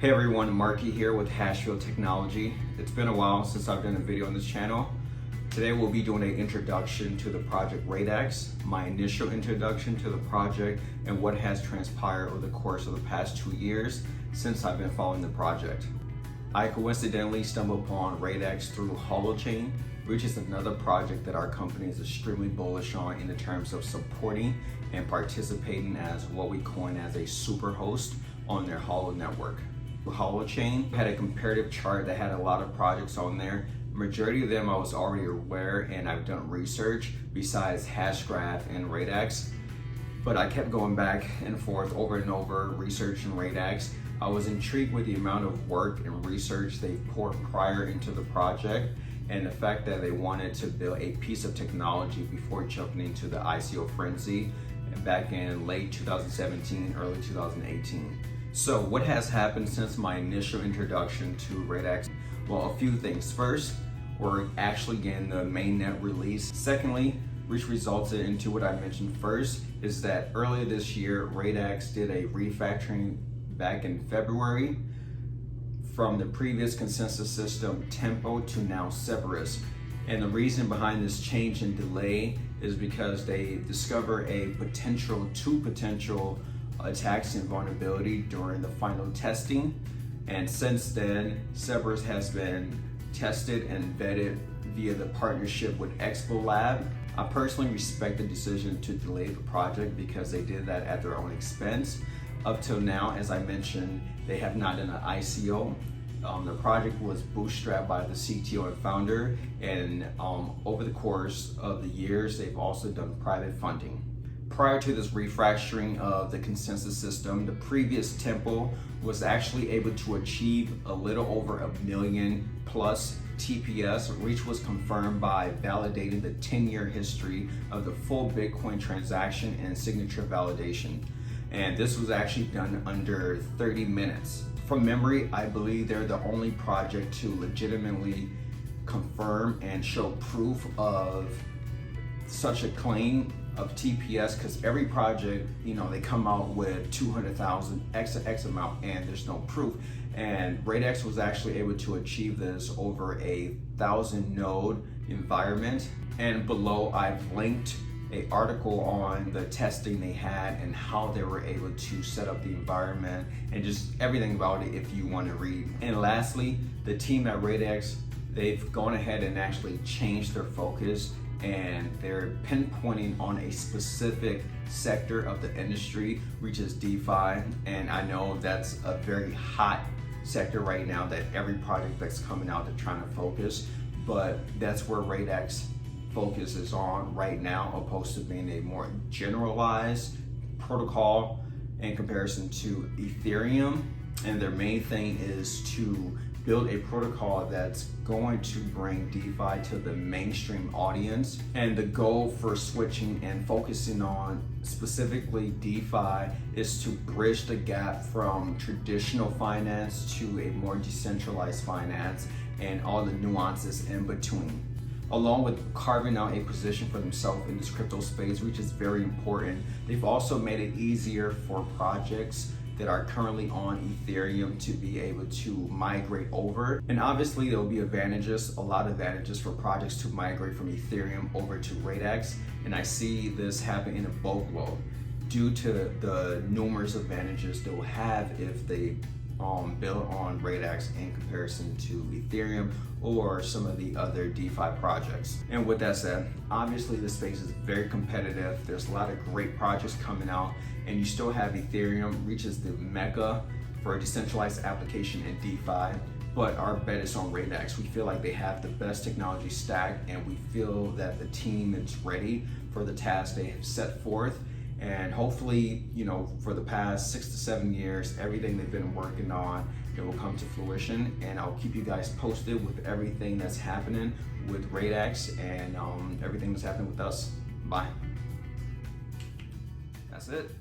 Hey everyone, Marky here with Hashfield Technology. It's been a while since I've done a video on this channel. Today we'll be doing an introduction to the project Radix, my initial introduction to the project, and what has transpired over the course of the past 2 years since I've been following the project. I coincidentally stumbled upon Radix through Holochain, which is another project that our company is extremely bullish on in the terms of supporting and participating as what we coin as a super host on their Holo network. Holochain had a comparative chart that had a lot of projects on there. Majority of them I was already aware and I've done research besides Hashgraph and Radix, but I kept going back and forth over and over researching Radix. I was intrigued with the amount of work and research they poured prior into the project and the fact that they wanted to build a piece of technology before jumping into the ICO frenzy back in late 2017, early 2018. So what has happened since my initial introduction to Radix? Well, a few things. First, we're actually getting the mainnet release. Secondly, which resulted into what I mentioned first, is that earlier this year, Radix did a refactoring back in February from the previous consensus system Tempo to now Cerberus. And the reason behind this change and delay is because they discover two potential attacks and vulnerability during the final testing, and since then Cerberus has been tested and vetted via the partnership with Expo Lab. I personally respect the decision to delay the project because they did that at their own expense. Up till now, as I mentioned, they have not done an ICO. The project was bootstrapped by the CTO and founder, and over the course of the years they've also done private funding. Prior to this refactoring of the consensus system, the previous Tempo was actually able to achieve a little over 1 million plus TPS, which was confirmed by validating the 10-year history of the full Bitcoin transaction and signature validation. And this was actually done under 30 minutes. From memory, I believe they're the only project to legitimately confirm and show proof of such a claim of TPS, because every project, they come out with 200,000 X amount and there's no proof. And Radix was actually able to achieve this over 1,000 node environment. And below I've linked an article on the testing they had and how they were able to set up the environment and just everything about it if you want to read. And lastly, the team at Radix, they've gone ahead and actually changed their focus, and they're pinpointing on a specific sector of the industry, which is DeFi. And I know that's a very hot sector right now that every project that's coming out, they're trying to focus, but that's where Radix focus is on right now, opposed to being a more generalized protocol in comparison to Ethereum. And their main thing is to build a protocol that's going to bring DeFi to the mainstream audience. And the goal for switching and focusing on specifically DeFi is to bridge the gap from traditional finance to a more decentralized finance and all the nuances in between, along with carving out a position for themselves in this crypto space, which is very important. They've also made it easier for projects that are currently on Ethereum to be able to migrate over. And obviously there will be a lot of advantages for projects to migrate from Ethereum over to Radix. And I see this happen in a boatload due to the numerous advantages they'll have if they build on Radix in comparison to Ethereum or some of the other DeFi projects. And with that said, obviously the space is very competitive. There's a lot of great projects coming out, and you still have Ethereum reaches the mecca for a decentralized application in DeFi, but our bet is on Radix. We feel like they have the best technology stack, and we feel that the team is ready for the task they have set forth. And hopefully, for the past 6 to 7 years, everything they've been working on, it will come to fruition. And I'll keep you guys posted with everything that's happening with Radix and everything that's happening with us. Bye. That's it.